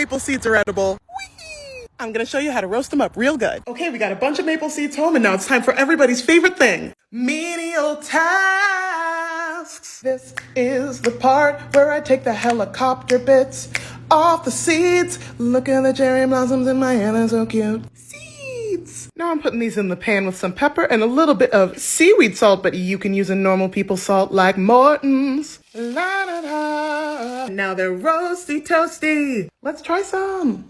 maple seeds are edible. Whee! I'm gonna show you how to roast them up real good. Okay, we got a bunch of maple seeds home, and now it's time for everybody's favorite thing. Menial tasks. This is the part where I take the helicopter bits off the seeds. Look at the cherry blossoms in my hand, they're so cute. Seeds. Now I'm putting these in the pan with some pepper and a little bit of seaweed salt, but you can use a normal people salt like Morton's. La da da. Now they're roasty toasty. Let's try some.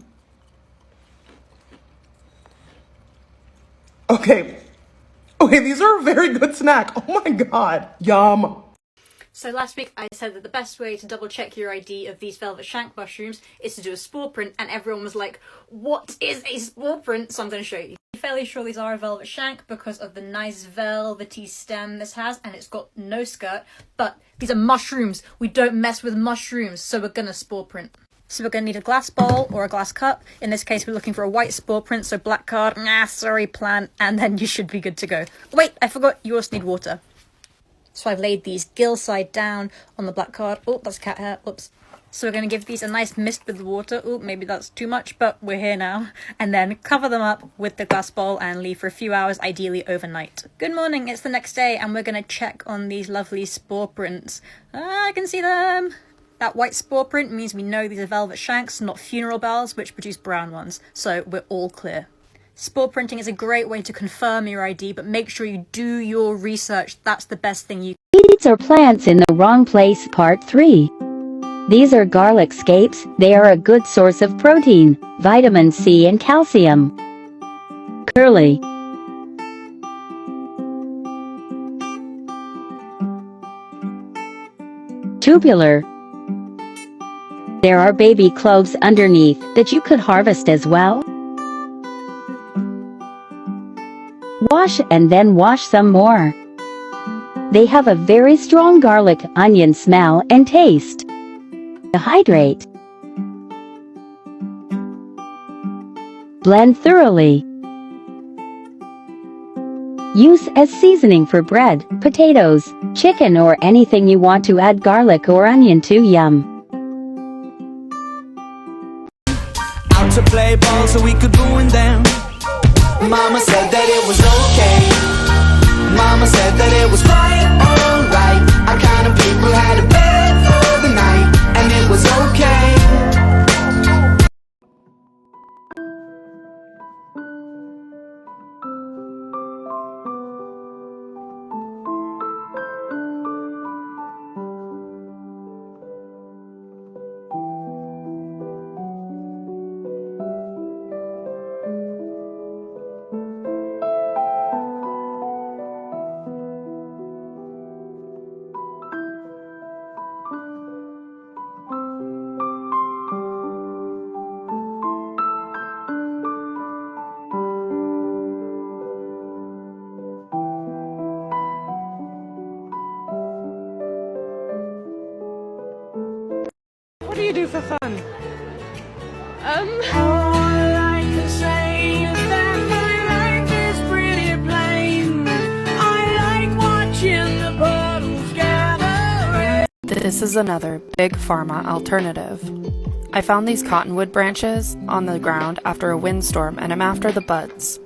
Okay, these are a very good snack. Oh my god, yum. So last week I said that the best way to double check your ID of these velvet shank mushrooms is to do a spore print, and everyone was like, what is a spore print? So I'm going to show you. I'm fairly sure these are a velvet shank because of the nice velvety stem this has, and it's got no skirt, but these are mushrooms. We don't mess with mushrooms, so we're going to spore print. So we're going to need a glass bowl or a glass cup. In this case, we're looking for a white spore print, so black card, sorry, plant, and then you should be good to go. Wait, I forgot, you also need water. So I've laid these gill side down on the black card. Oh, that's cat hair, whoops. So we're going to give these a nice mist with the water. Oh, maybe that's too much, but we're here now. And then cover them up with the glass bowl and leave for a few hours, ideally overnight. Good morning, it's the next day, and we're going to check on these lovely spore prints. I can see them. That white spore print means we know these are velvet shanks, not funeral bells, which produce brown ones. So we're all clear. Spore printing is a great way to confirm your ID, but make sure you do your research. That's the best thing you can. Seeds or plants in the wrong place, part 3. These are garlic scapes. They are a good source of protein, vitamin C and calcium. Curly. Tubular. There are baby cloves underneath that you could harvest as well. Wash and then wash some more. They have a very strong garlic onion smell and taste. Hydrate. Blend thoroughly. Use as seasoning for bread, potatoes, chicken, or anything you want to add garlic or onion to. Yum. Out to play ball so we could ruin them. Mama said that it was okay. Mama said that it was quite alright. Our kind of people had a bed for the night, and it was okay. What do you do for fun? All I can say is that my life is pretty plain. I like watching the puddles gather. This is another big pharma alternative. I found these cottonwood branches on the ground after a windstorm, and I'm after the buds.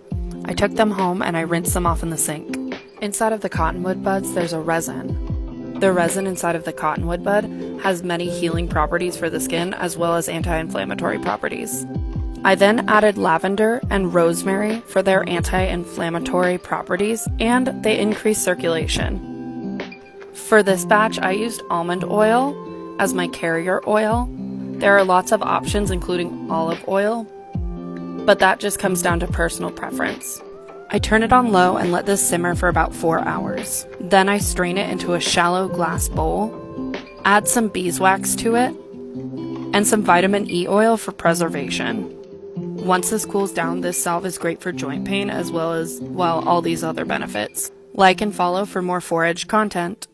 I took them home and I rinsed them off in the sink. Inside of the cottonwood buds, there's a resin. The resin inside of the cottonwood bud has many healing properties for the skin as well as anti-inflammatory properties. I then added lavender and rosemary for their anti-inflammatory properties, and they increase circulation. For this batch, I used almond oil as my carrier oil. There are lots of options including olive oil, but that just comes down to personal preference. I turn it on low and let this simmer for about 4 hours. Then I strain it into a shallow glass bowl, add some beeswax to it, and some vitamin E oil for preservation. Once this cools down, this salve is great for joint pain as well as, well, all these other benefits. Like and follow for more forage content.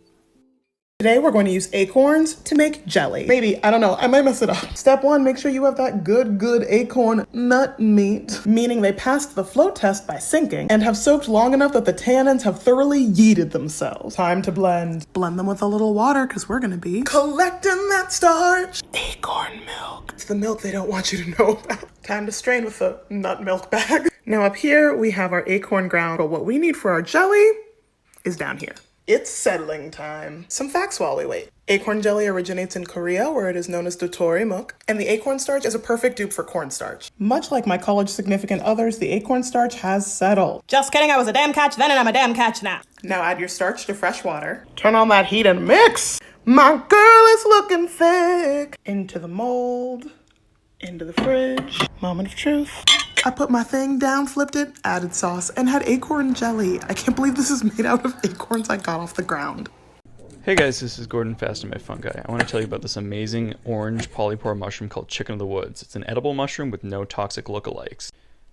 Today we're going to use acorns to make jelly. Maybe, I don't know, I might mess it up. Step 1, make sure you have that good acorn nut meat, meaning they passed the float test by sinking and have soaked long enough that the tannins have thoroughly yeeted themselves. Time to blend. Blend them with a little water because we're gonna be collecting that starch. Acorn milk. It's the milk they don't want you to know about. Time to strain with the nut milk bag. Now up here we have our acorn ground, but what we need for our jelly is down here. It's settling time. Some facts while we wait. Acorn jelly originates in Korea, where it is known as dotori muk, and the acorn starch is a perfect dupe for cornstarch. Much like my college significant others, the acorn starch has settled. Just kidding, I was a damn catch then and I'm a damn catch now. Now add your starch to fresh water. Turn on that heat and mix. My girl is looking thick. Into the mold. Into the fridge. Moment of truth. I put my thing down, flipped it, added sauce, and had acorn jelly. I can't believe this is made out of acorns I got off the ground. Hey guys, this is Gordon Fast and my Fungi. I want to tell you about this amazing orange polypore mushroom called chicken of the woods. It's an edible mushroom with no toxic lookalikes.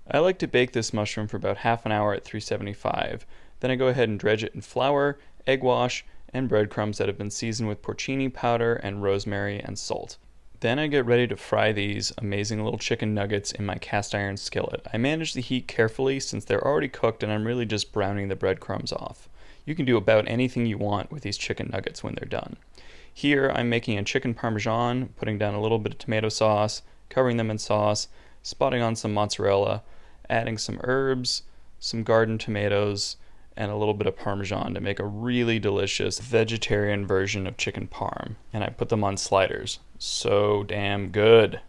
I like to bake this mushroom for about half an hour at 375. Then I go ahead and dredge it in flour, egg wash, and breadcrumbs that have been seasoned with porcini powder and rosemary and salt. Then I get ready to fry these amazing little chicken nuggets in my cast iron skillet. I manage the heat carefully since they're already cooked and I'm really just browning the breadcrumbs off. You can do about anything you want with these chicken nuggets when they're done. Here I'm making a chicken parmesan, putting down a little bit of tomato sauce, covering them in sauce, spotting on some mozzarella, adding some herbs, some garden tomatoes, and a little bit of parmesan to make a really delicious vegetarian version of chicken parm. And I put them on sliders. So damn good.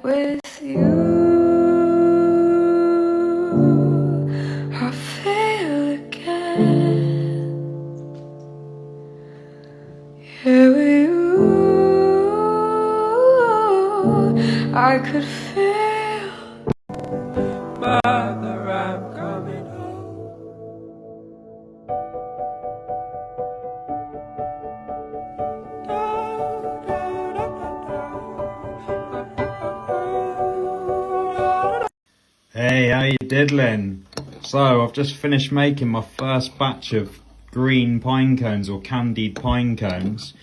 With you, I feel again. Here with you, I could feel mother, I'm coming home. Hey, how you diddling? So, I've just finished making my first batch of green pine cones or candied pine cones,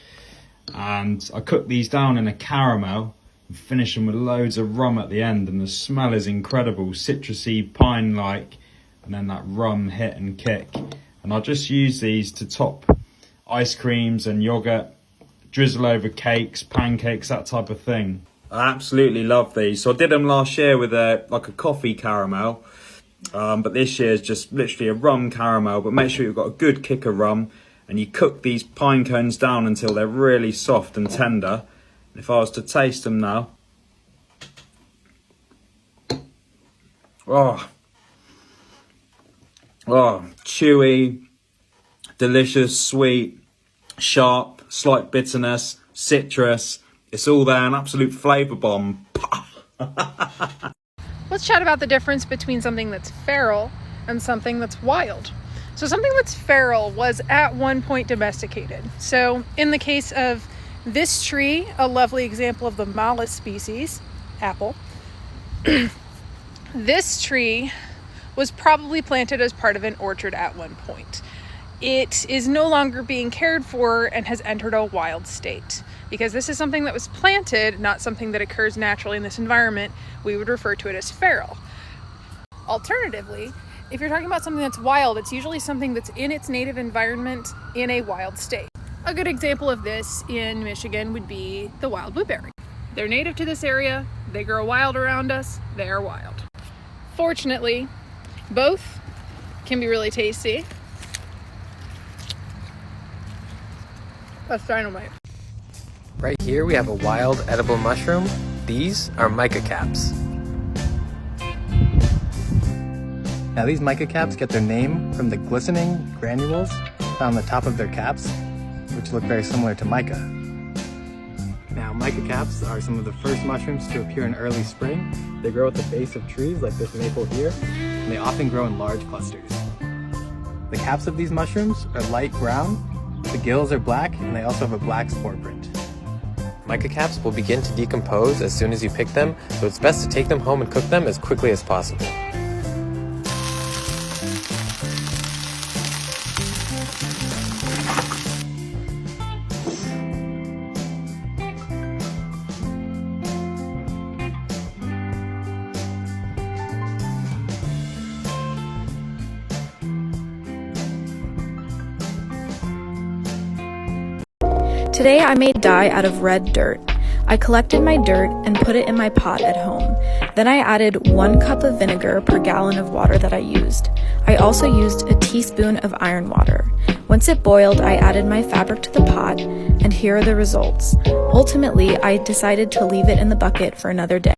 and I cooked these down in a caramel and finished them with loads of rum at the end, and the smell is incredible, citrusy, pine-like, and then that rum hit and kick. And I just use these to top ice creams and yogurt, drizzle over cakes, pancakes, that type of thing. I absolutely love these. So I did them last year with a coffee caramel, but this year is just literally a rum caramel. But make sure you've got a good kick of rum, and you cook these pine cones down until they're really soft and tender. And if I was to taste them now, oh, chewy, delicious, sweet, sharp, slight bitterness, citrus. It's all there, an absolute flavour bomb. Let's chat about the difference between something that's feral and something that's wild. So something that's feral was at one point domesticated. So in the case of this tree, a lovely example of the Malus species, apple, this tree was probably planted as part of an orchard at one point. It is no longer being cared for and has entered a wild state. Because this is something that was planted, not something that occurs naturally in this environment, we would refer to it as feral. Alternatively, if you're talking about something that's wild, it's usually something that's in its native environment in a wild state. A good example of this in Michigan would be the wild blueberry. They're native to this area, they grow wild around us, they are wild. Fortunately, both can be really tasty. That's dynamite. Right here we have a wild edible mushroom. These are mica caps. Now these mica caps get their name from the glistening granules found on the top of their caps, which look very similar to mica. Now mica caps are some of the first mushrooms to appear in early spring. They grow at the base of trees like this maple here, and they often grow in large clusters. The caps of these mushrooms are light brown, the gills are black, and they also have a black spore print. Mica caps will begin to decompose as soon as you pick them, so it's best to take them home and cook them as quickly as possible. Today I made dye out of red dirt. I collected my dirt and put it in my pot at home. Then I added 1 cup of vinegar per gallon of water that I used. I also used a teaspoon of iron water. Once it boiled, I added my fabric to the pot, and here are the results. Ultimately, I decided to leave it in the bucket for another day.